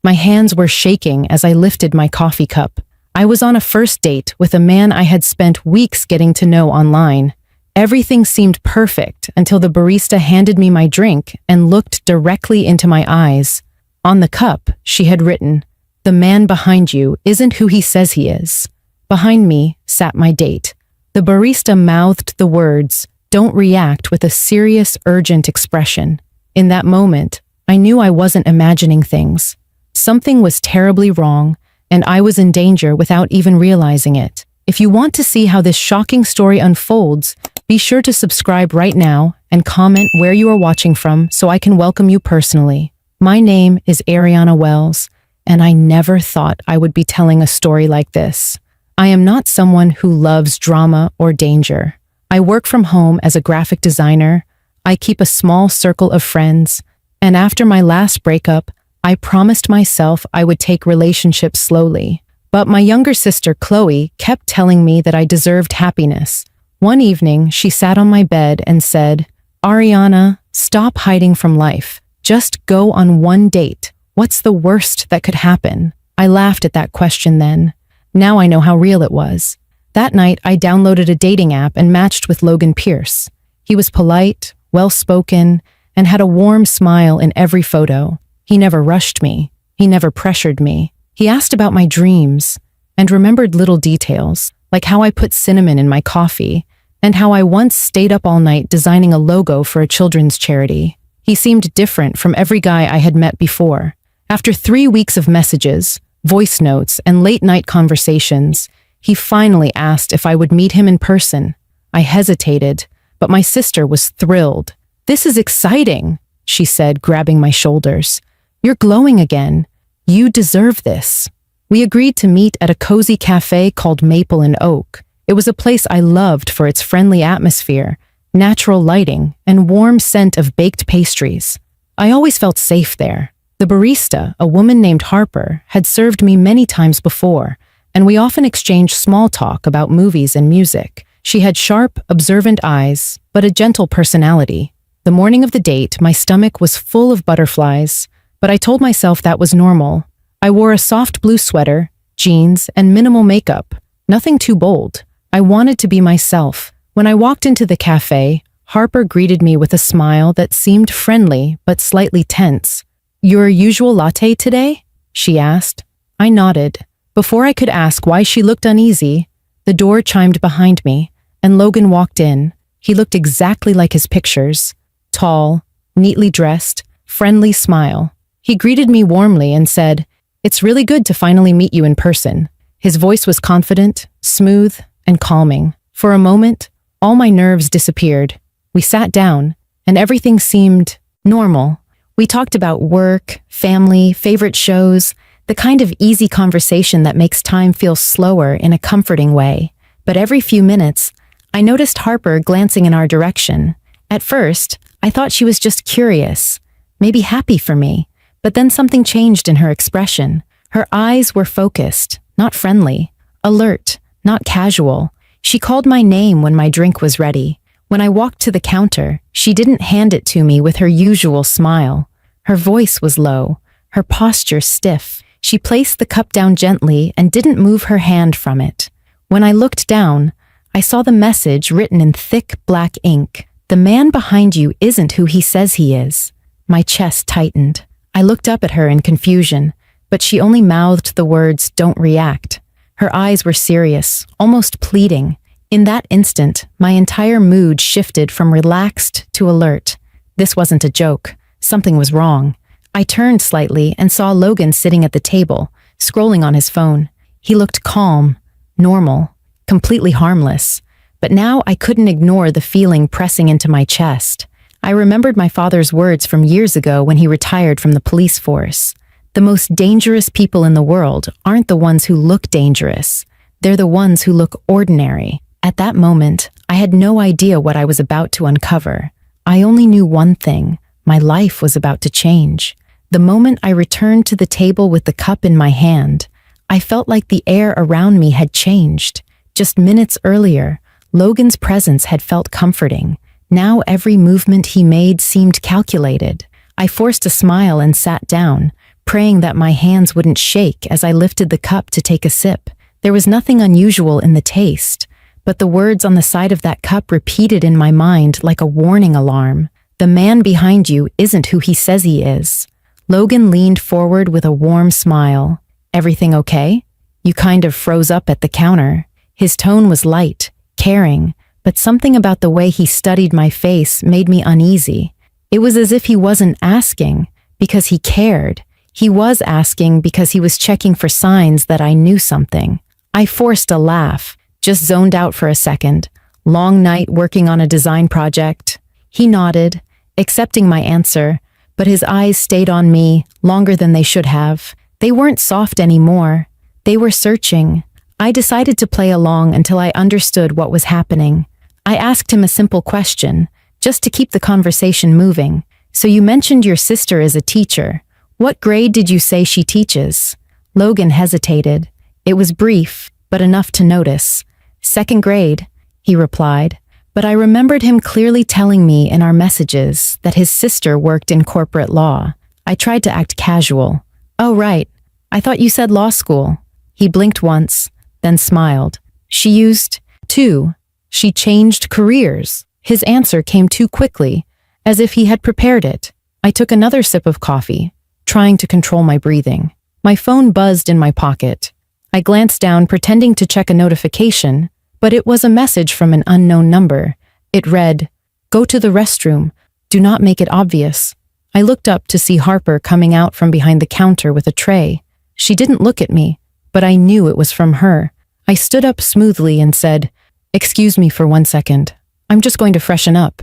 My hands were shaking as I lifted my coffee cup. I was on a first date with a man I had spent weeks getting to know online. Everything seemed perfect until the barista handed me my drink and looked directly into my eyes. On the cup, she had written, "The man behind you isn't who he says he is." Behind me sat my date. The barista mouthed the words, "Don't react," with a serious, urgent expression. In that moment, I knew I wasn't imagining things. Something was terribly wrong, and I was in danger without even realizing it. If you want to see how this shocking story unfolds, be sure to subscribe right now and comment where you are watching from so I can welcome you personally. My name is Ariana Wells, and I never thought I would be telling a story like this. I am not someone who loves drama or danger. I work from home as a graphic designer. I keep a small circle of friends, and after my last breakup, I promised myself I would take relationships slowly. But my younger sister, Chloe, kept telling me that I deserved happiness. One evening, she sat on my bed and said, "Ariana, stop hiding from life. Just go on one date. What's the worst that could happen?" I laughed at that question then. Now I know how real it was. That night, I downloaded a dating app and matched with Logan Pierce. He was polite, well-spoken, and had a warm smile in every photo. He never rushed me. He never pressured me. He asked about my dreams and remembered little details, like how I put cinnamon in my coffee and how I once stayed up all night designing a logo for a children's charity. He seemed different from every guy I had met before. After 3 weeks of messages, voice notes, and late-night conversations, he finally asked if I would meet him in person. I hesitated, but my sister was thrilled. "This is exciting," she said, grabbing my shoulders. "You're glowing again. You deserve this." We agreed to meet at a cozy cafe called Maple and Oak. It was a place I loved for its friendly atmosphere, natural lighting, and warm scent of baked pastries. I always felt safe there. The barista, a woman named Harper, had served me many times before, and we often exchanged small talk about movies and music. She had sharp, observant eyes, but a gentle personality. The morning of the date, my stomach was full of butterflies, but I told myself that was normal. I wore a soft blue sweater, jeans, and minimal makeup. Nothing too bold. I wanted to be myself. When I walked into the cafe, Harper greeted me with a smile that seemed friendly but slightly tense. "Your usual latte today?" she asked. I nodded. Before I could ask why she looked uneasy, the door chimed behind me, and Logan walked in. He looked exactly like his pictures. Tall, neatly dressed, friendly smile. He greeted me warmly and said, "It's really good to finally meet you in person." His voice was confident, smooth, and calming. For a moment, all my nerves disappeared. We sat down, and everything seemed normal. We talked about work, family, favorite shows, the kind of easy conversation that makes time feel slower in a comforting way. But every few minutes, I noticed Harper glancing in our direction. At first, I thought she was just curious, maybe happy for me. But then something changed in her expression. Her eyes were focused, not friendly, alert, not casual. She called my name when my drink was ready. When I walked to the counter, she didn't hand it to me with her usual smile. Her voice was low, her posture stiff. She placed the cup down gently and didn't move her hand from it. When I looked down, I saw the message written in thick black ink. "The man behind you isn't who he says he is." My chest tightened. I looked up at her in confusion, but she only mouthed the words, "Don't react." Her eyes were serious, almost pleading. In that instant, my entire mood shifted from relaxed to alert. This wasn't a joke. Something was wrong. I turned slightly and saw Logan sitting at the table, scrolling on his phone. He looked calm, normal, completely harmless. But now I couldn't ignore the feeling pressing into my chest. I remembered my father's words from years ago when he retired from the police force. The most dangerous people in the world aren't the ones who look dangerous. They're the ones who look ordinary. At that moment, I had no idea what I was about to uncover. I only knew one thing. My life was about to change. The moment I returned to the table with the cup in my hand, I felt like the air around me had changed. Just minutes earlier, Logan's presence had felt comforting. Now every movement he made seemed calculated. I forced a smile and sat down, praying that my hands wouldn't shake as I lifted the cup to take a sip. There was nothing unusual in the taste, but the words on the side of that cup repeated in my mind like a warning alarm. The man behind you isn't who he says he is. Logan leaned forward with a warm smile. Everything okay? You kind of froze up at the counter. His tone was light, caring, but something about the way he studied my face made me uneasy. It was as if he wasn't asking because he cared. He was asking because he was checking for signs that I knew something. I forced a laugh, just zoned out for a second. Long night working on a design project. He nodded, accepting my answer, but his eyes stayed on me longer than they should have. They weren't soft anymore. They were searching. I decided to play along until I understood what was happening. I asked him a simple question, just to keep the conversation moving. So you mentioned your sister is a teacher. What grade did you say she teaches? Logan hesitated. It was brief, but enough to notice. Second grade, he replied. But I remembered him clearly telling me in our messages that his sister worked in corporate law. I tried to act casual. Oh, right. I thought you said law school. He blinked once, then smiled. She used to. She changed careers. His answer came too quickly, as if he had prepared it. I took another sip of coffee, trying to control my breathing. My phone buzzed in my pocket. I glanced down, pretending to check a notification, but it was a message from an unknown number. It read, "Go to the restroom. Do not make it obvious." I looked up to see Harper coming out from behind the counter with a tray. She didn't look at me, but I knew it was from her. I stood up smoothly and said, "Excuse me for 1 second. I'm just going to freshen up."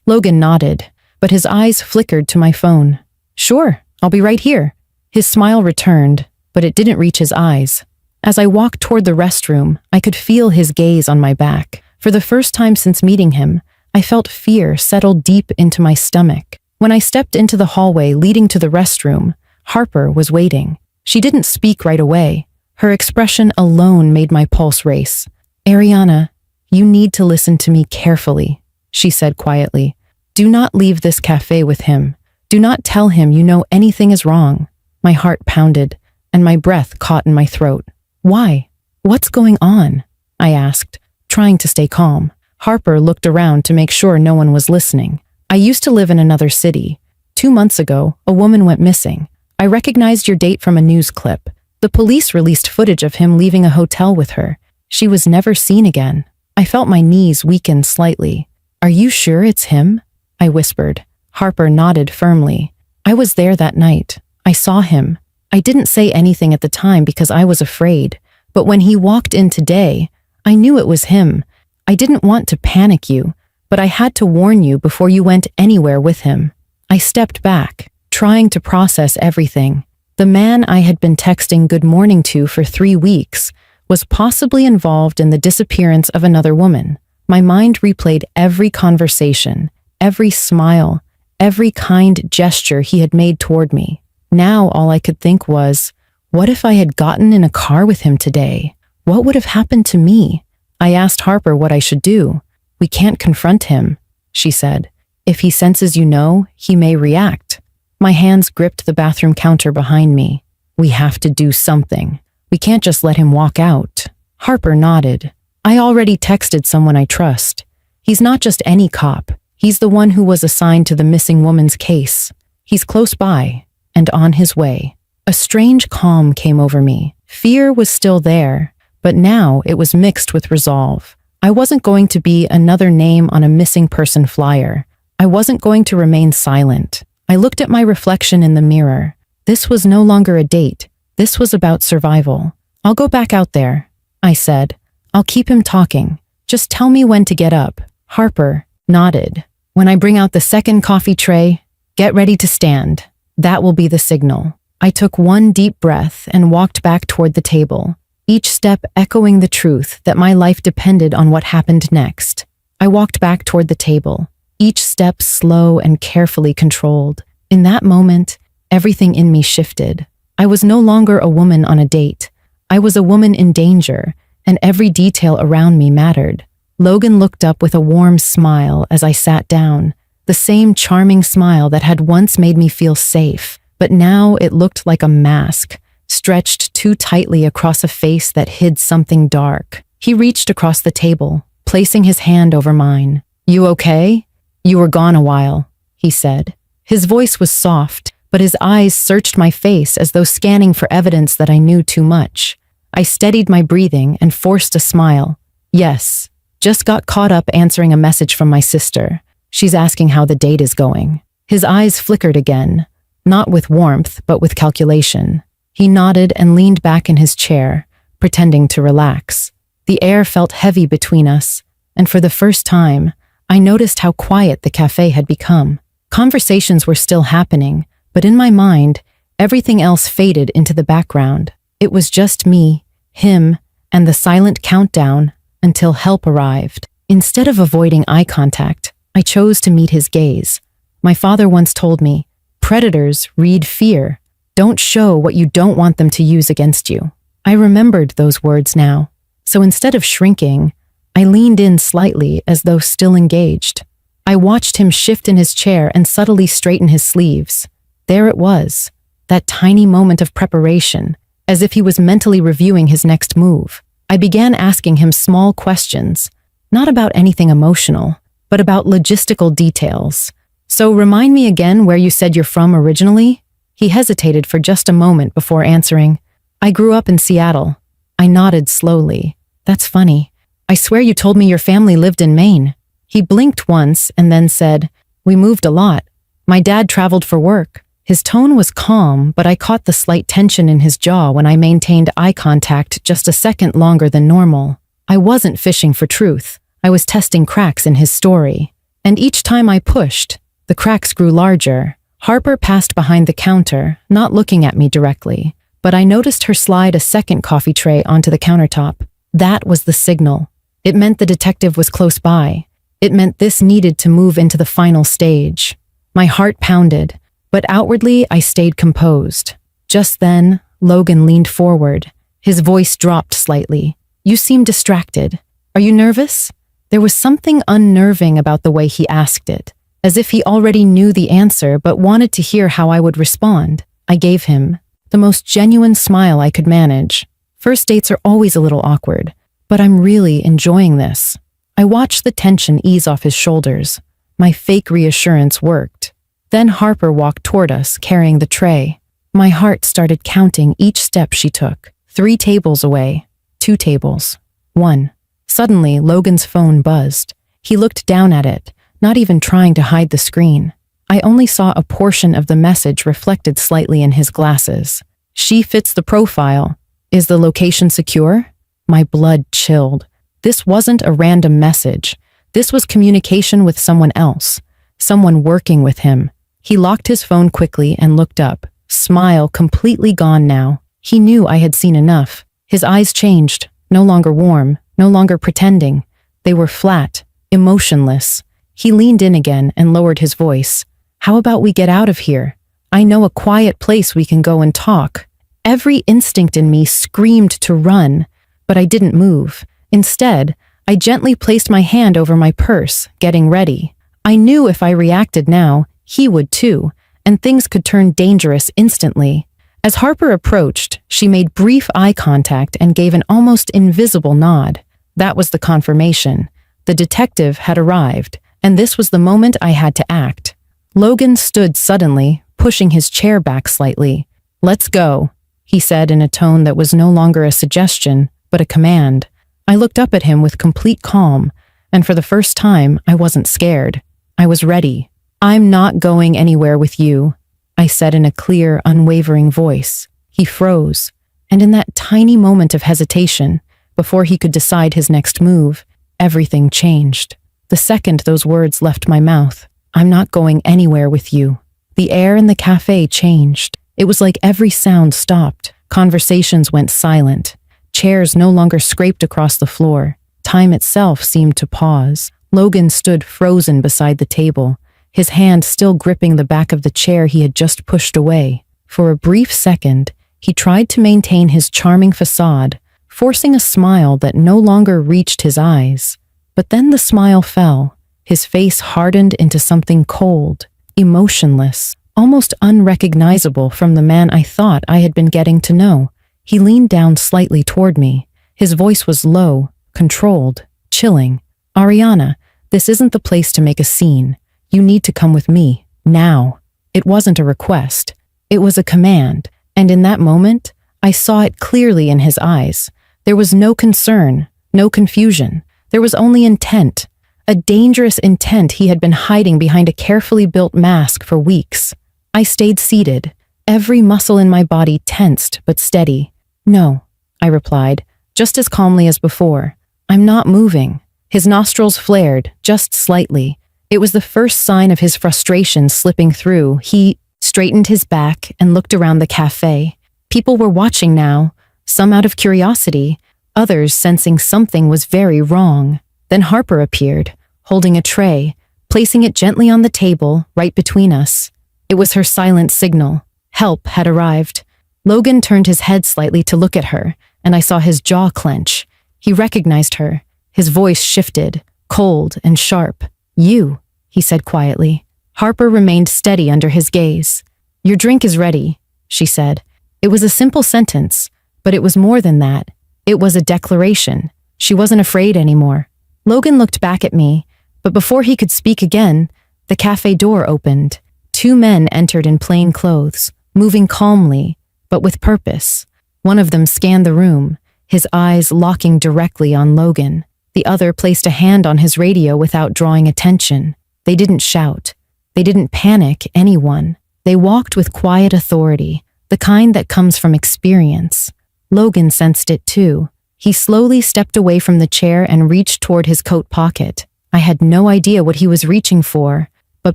Logan nodded, but his eyes flickered to my phone. "Sure, I'll be right here." His smile returned, but it didn't reach his eyes. As I walked toward the restroom, I could feel his gaze on my back. For the first time since meeting him, I felt fear settle deep into my stomach. When I stepped into the hallway leading to the restroom, Harper was waiting. She didn't speak right away. Her expression alone made my pulse race. "Ariana, you need to listen to me carefully," she said quietly. "Do not leave this cafe with him. Do not tell him you know anything is wrong." My heart pounded, and my breath caught in my throat. "Why? What's going on?" I asked, trying to stay calm. Harper looked around to make sure no one was listening. "I used to live in another city. 2 months ago, a woman went missing. I recognized your date from a news clip. The police released footage of him leaving a hotel with her. She was never seen again." I felt my knees weaken slightly. "Are you sure it's him?" I whispered. Harper nodded firmly. "I was there that night. I saw him. I didn't say anything at the time because I was afraid, but when he walked in today, I knew it was him. I didn't want to panic you, but I had to warn you before you went anywhere with him." I stepped back, trying to process everything. The man I had been texting good morning to for 3 weeks was possibly involved in the disappearance of another woman. My mind replayed every conversation, every smile, every kind gesture he had made toward me. Now all I could think was, what if I had gotten in a car with him today? What would have happened to me? I asked Harper what I should do. "We can't confront him," she said. "If he senses you know, he may react." My hands gripped the bathroom counter behind me. "We have to do something. We can't just let him walk out." Harper nodded. "I already texted someone I trust. He's not just any cop. He's the one who was assigned to the missing woman's case. He's close by and on his way." A strange calm came over me. Fear was still there, but now it was mixed with resolve. I wasn't going to be another name on a missing person flyer. I wasn't going to remain silent. I looked at my reflection in the mirror. This was no longer a date. This was about survival. "I'll go back out there," I said. "I'll keep him talking. Just tell me when to get up." Harper nodded. "When I bring out the second coffee tray, get ready to stand. That will be the signal." I took one deep breath and walked back toward the table, each step echoing the truth that my life depended on what happened next. I walked back toward the table, each step slow and carefully controlled. In that moment, everything in me shifted. I was no longer a woman on a date. I was a woman in danger, and every detail around me mattered. Logan looked up with a warm smile as I sat down, the same charming smile that had once made me feel safe. but now it looked like a mask, stretched too tightly across a face that hid something dark. He reached across the table, placing his hand over mine. "You okay? You were gone a while," he said. His voice was soft, but his eyes searched my face as though scanning for evidence that I knew too much. I steadied my breathing and forced a smile. "Yes, just got caught up answering a message from my sister. She's asking how the date is going." His eyes flickered again, not with warmth, but with calculation. He nodded and leaned back in his chair, pretending to relax. The air felt heavy between us, and for the first time, I noticed how quiet the cafe had become. Conversations were still happening, but in my mind, everything else faded into the background. It was just me, him, and the silent countdown until help arrived. Instead of avoiding eye contact, I chose to meet his gaze. My father once told me, "Predators read fear. Don't show what you don't want them to use against you." I remembered those words now, so instead of shrinking, I leaned in slightly as though still engaged. I watched him shift in his chair and subtly straighten his sleeves. There it was, that tiny moment of preparation, as if he was mentally reviewing his next move. I began asking him small questions, not about anything emotional, but about logistical details. "So remind me again where you said you're from originally?" He hesitated for just a moment before answering. "I grew up in Seattle." I nodded slowly. "That's funny. I swear you told me your family lived in Maine." He blinked once and then said, "We moved a lot. My dad traveled for work." His tone was calm, but I caught the slight tension in his jaw when I maintained eye contact just a second longer than normal. I wasn't fishing for truth. I was testing cracks in his story. And each time I pushed, the cracks grew larger. Harper passed behind the counter, not looking at me directly, but I noticed her slide a second coffee tray onto the countertop. That was the signal. It meant the detective was close by. It meant this needed to move into the final stage. My heart pounded, but outwardly I stayed composed. Just then, Logan leaned forward. His voice dropped slightly. "You seem distracted. Are you nervous?" There was something unnerving about the way he asked it, as if he already knew the answer but wanted to hear how I would respond. I gave him the most genuine smile I could manage. First dates are always a little awkward, but I'm really enjoying this. I watched the tension ease off his shoulders. My fake reassurance worked. Then Harper walked toward us, carrying the tray. My heart started counting each step she took. 3 tables away. 2 tables. 1. Suddenly, Logan's phone buzzed. He looked down at it, not even trying to hide the screen. I only saw a portion of the message reflected slightly in his glasses. "She fits the profile. Is the location secure?" My blood chilled. This wasn't a random message. This was communication with someone else, someone working with him. He locked his phone quickly and looked up, smile completely gone now. He knew I had seen enough. His eyes changed, no longer warm, no longer pretending. They were flat, emotionless. He leaned in again and lowered his voice. "How about we get out of here? I know a quiet place we can go and talk." Every instinct in me screamed to run, but I didn't move. Instead, I gently placed my hand over my purse, getting ready. I knew if I reacted now, he would too, and things could turn dangerous instantly. As Harper approached, she made brief eye contact and gave an almost invisible nod. That was the confirmation. The detective had arrived, and this was the moment I had to act. Logan stood suddenly, pushing his chair back slightly. "Let's go," he said in a tone that was no longer a suggestion, but a command. I looked up at him with complete calm, and for the first time, I wasn't scared. I was ready. "I'm not going anywhere with you," I said in a clear, unwavering voice. He froze, and in that tiny moment of hesitation, before he could decide his next move, everything changed. The second those words left my mouth, "I'm not going anywhere with you," the air in the cafe changed. It was like every sound stopped. Conversations went silent. Chairs no longer scraped across the floor. Time itself seemed to pause. Logan stood frozen beside the table, his hand still gripping the back of the chair he had just pushed away. For a brief second, he tried to maintain his charming facade, forcing a smile that no longer reached his eyes. But then the smile fell. His face hardened into something cold, emotionless. almost unrecognizable from the man I thought I had been getting to know. He leaned down slightly toward me. His voice was low, controlled, chilling. "Ariana, this isn't the place to make a scene. You need to come with me, now." It wasn't a request. It was a command, and in that moment, I saw it clearly in his eyes. There was no concern, no confusion. There was only intent, a dangerous intent he had been hiding behind a carefully built mask for weeks. I stayed seated, every muscle in my body tensed but steady. "No," I replied, just as calmly as before. "I'm not moving." His nostrils flared, just slightly. It was the first sign of his frustration slipping through. He straightened his back and looked around the cafe. People were watching now, some out of curiosity, others sensing something was very wrong. Then Harper appeared, holding a tray, placing it gently on the table, right between us. It was her silent signal. Help had arrived. Logan turned his head slightly to look at her, and I saw his jaw clench. He recognized her. His voice shifted, cold and sharp. "You," he said quietly. Harper remained steady under his gaze. "Your drink is ready," she said. It was a simple sentence, but it was more than that. It was a declaration. She wasn't afraid anymore. Logan looked back at me, but before he could speak again, the cafe door opened. 2 men entered in plain clothes, moving calmly, but with purpose. One of them scanned the room, his eyes locking directly on Logan. The other placed a hand on his radio without drawing attention. They didn't shout. They didn't panic anyone. They walked with quiet authority, the kind that comes from experience. Logan sensed it too. He slowly stepped away from the chair and reached toward his coat pocket. I had no idea what he was reaching for, but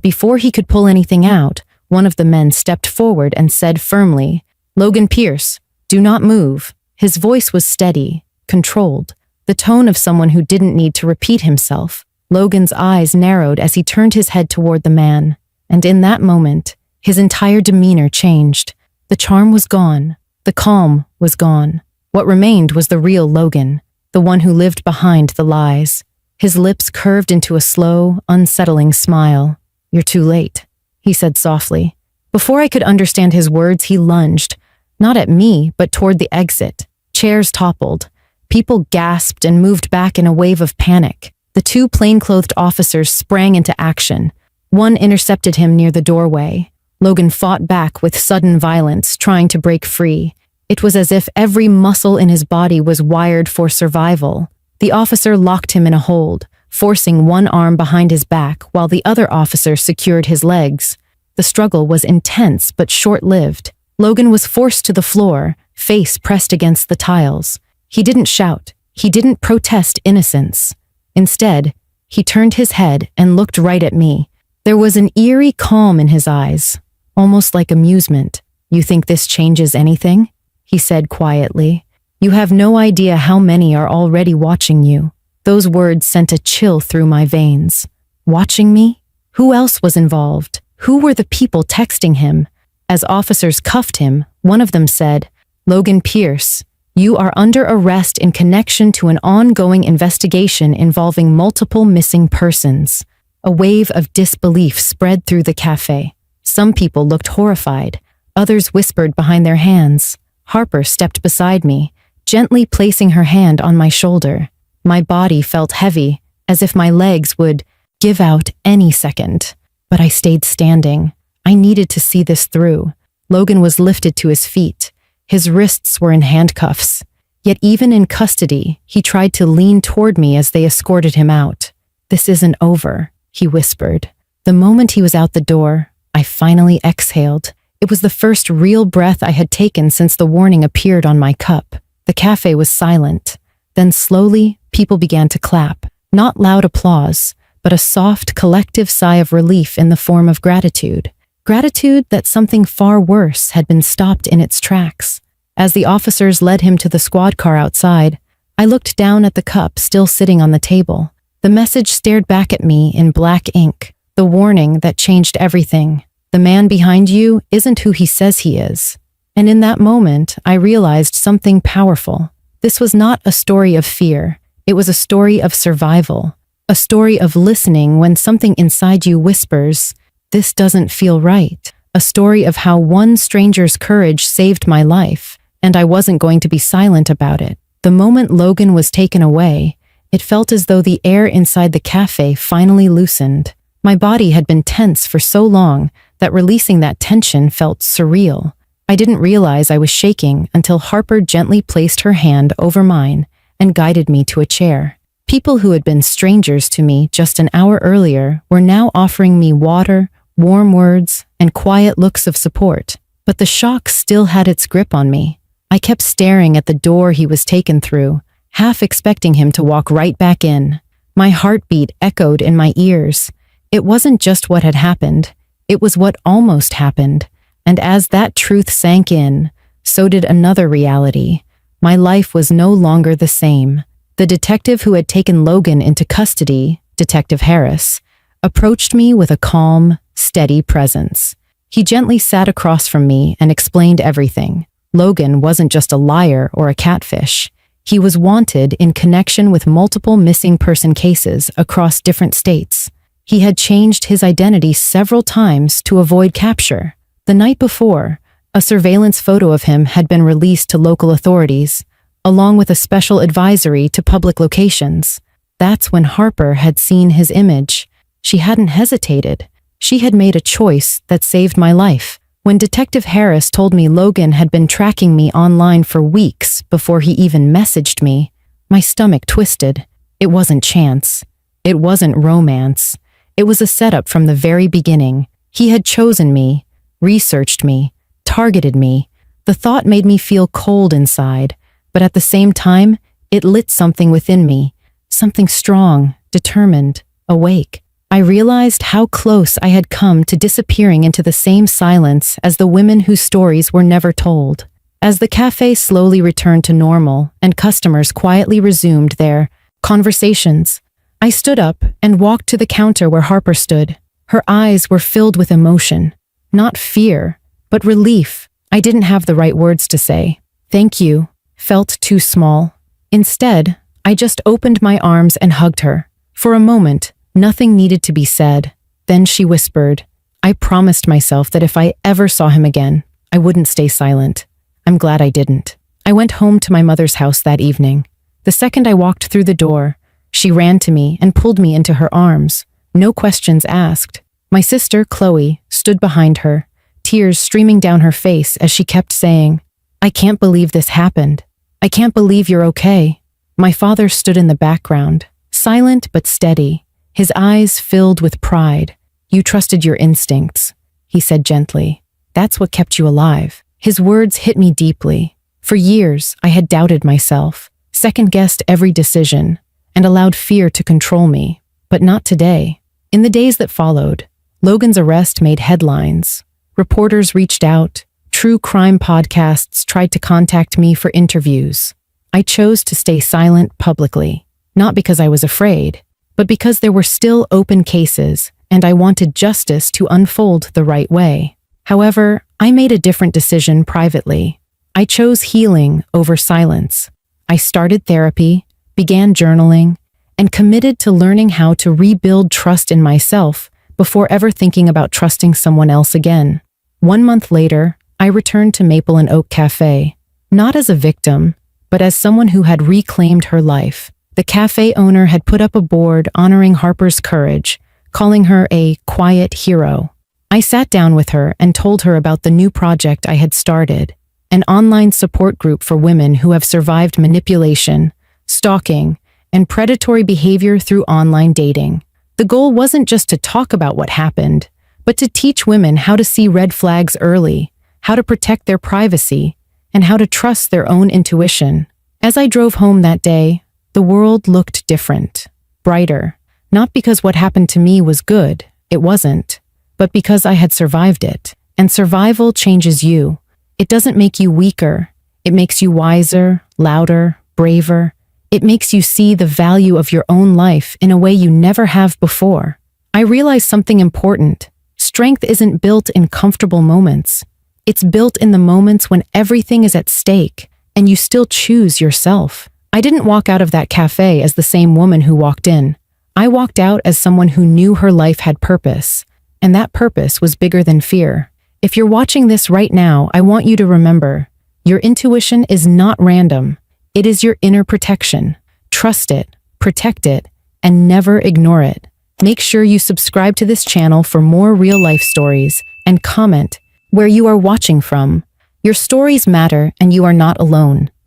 before he could pull anything out, one of the men stepped forward and said firmly, "Logan Pierce, do not move." His voice was steady, controlled, the tone of someone who didn't need to repeat himself. Logan's eyes narrowed as he turned his head toward the man, and in that moment, his entire demeanor changed. The charm was gone. The calm was gone. What remained was the real Logan, the one who lived behind the lies. His lips curved into a slow, unsettling smile. "You're too late," he said softly. Before I could understand his words, he lunged, not at me, but toward the exit. Chairs toppled. People gasped and moved back in a wave of panic. The 2 plainclothed officers sprang into action. One intercepted him near the doorway. Logan fought back with sudden violence, trying to break free. It was as if every muscle in his body was wired for survival. The officer locked him in a hold, forcing one arm behind his back while the other officer secured his legs. The struggle was intense but short-lived. Logan was forced to the floor, face pressed against the tiles. He didn't shout. He didn't protest innocence. Instead, he turned his head and looked right at me. There was an eerie calm in his eyes, almost like amusement. "You think this changes anything?" he said quietly. "You have no idea how many are already watching you." Those words sent a chill through my veins. Watching me? Who else was involved? Who were the people texting him? As officers cuffed him, one of them said, "Logan Pierce, you are under arrest in connection to an ongoing investigation involving multiple missing persons." A wave of disbelief spread through the cafe. Some people looked horrified. Others whispered behind their hands. Harper stepped beside me, gently placing her hand on my shoulder. My body felt heavy, as if my legs would give out any second. But I stayed standing. I needed to see this through. Logan was lifted to his feet. His wrists were in handcuffs. Yet even in custody, he tried to lean toward me as they escorted him out. "This isn't over," he whispered. The moment he was out the door, I finally exhaled. It was the first real breath I had taken since the warning appeared on my cup. The cafe was silent. Then slowly, people began to clap. Not loud applause, but a soft, collective sigh of relief in the form of gratitude. Gratitude that something far worse had been stopped in its tracks. As the officers led him to the squad car outside, I looked down at the cup still sitting on the table. The message stared back at me in black ink, the warning that changed everything. The man behind you isn't who he says he is. And in that moment, I realized something powerful. This was not a story of fear. It was a story of survival. A story of listening when something inside you whispers, "This doesn't feel right." a story of how one stranger's courage saved my life, and I wasn't going to be silent about it. The moment Logan was taken away, it felt as though the air inside the cafe finally loosened. My body had been tense for so long that releasing that tension felt surreal. I didn't realize I was shaking until Harper gently placed her hand over mine and guided me to a chair. People who had been strangers to me just an hour earlier were now offering me water, warm words, and quiet looks of support. But the shock still had its grip on me. I kept staring at the door he was taken through, half expecting him to walk right back in. My heartbeat echoed in my ears. It wasn't just what had happened, it was what almost happened. And as that truth sank in, so did another reality. My life was no longer the same. The detective who had taken Logan into custody, Detective Harris, approached me with a calm, steady presence. He gently sat across from me and explained everything. Logan wasn't just a liar or a catfish. He was wanted in connection with multiple missing person cases across different states. He had changed his identity several times to avoid capture. The night before, a surveillance photo of him had been released to local authorities, along with a special advisory to public locations. That's when Harper had seen his image. She hadn't hesitated. She had made a choice that saved my life. When Detective Harris told me Logan had been tracking me online for weeks before he even messaged me, my stomach twisted. It wasn't chance. It wasn't romance. It was a setup from the very beginning. He had chosen me, researched me, targeted me. The thought made me feel cold inside, but at the same time, it lit something within me, something strong, determined, awake. I realized how close I had come to disappearing into the same silence as the women whose stories were never told. As the cafe slowly returned to normal and customers quietly resumed their conversations, I stood up and walked to the counter where Harper stood. Her eyes were filled with emotion, not fear, but relief. I didn't have the right words to say. Thank you felt too small. Instead, I just opened my arms and hugged her. For a moment, nothing needed to be said. Then she whispered, I promised myself that if I ever saw him again, I wouldn't stay silent. I'm glad I didn't. I went home to my mother's house that evening. The second I walked through the door, she ran to me and pulled me into her arms. No questions asked. My sister, Chloe, stood behind her, tears streaming down her face as she kept saying, I can't believe this happened. I can't believe you're okay. My father stood in the background, silent but steady, his eyes filled with pride. You trusted your instincts, he said gently. That's what kept you alive. His words hit me deeply. For years, I had doubted myself, second-guessed every decision, and allowed fear to control me. But not today. In the days that followed, Logan's arrest made headlines. Reporters reached out. True crime podcasts tried to contact me for interviews. I chose to stay silent publicly, not because I was afraid, but because there were still open cases and I wanted justice to unfold the right way. However, I made a different decision privately. I chose healing over silence. I started therapy, began journaling, and committed to learning how to rebuild trust in myself before ever thinking about trusting someone else again. 1 month later, I returned to Maple and Oak Cafe, not as a victim, but as someone who had reclaimed her life. The cafe owner had put up a board honoring Harper's courage, calling her a quiet hero. I sat down with her and told her about the new project I had started, an online support group for women who have survived manipulation, stalking, and predatory behavior through online dating. The goal wasn't just to talk about what happened, but to teach women how to see red flags early, how to protect their privacy, and how to trust their own intuition. As I drove home that day, the world looked different, brighter, not because what happened to me was good, it wasn't, but because I had survived it. And survival changes you. It doesn't make you weaker. It makes you wiser, louder, braver. It makes you see the value of your own life in a way you never have before. I realized something important. Strength isn't built in comfortable moments. It's built in the moments when everything is at stake and you still choose yourself. I didn't walk out of that cafe as the same woman who walked in. I walked out as someone who knew her life had purpose, and that purpose was bigger than fear. If you're watching this right now, I want you to remember, your intuition is not random. It is your inner protection. Trust it, protect it, and never ignore it. Make sure you subscribe to this channel for more real-life stories and comment where you are watching from. Your stories matter and you are not alone.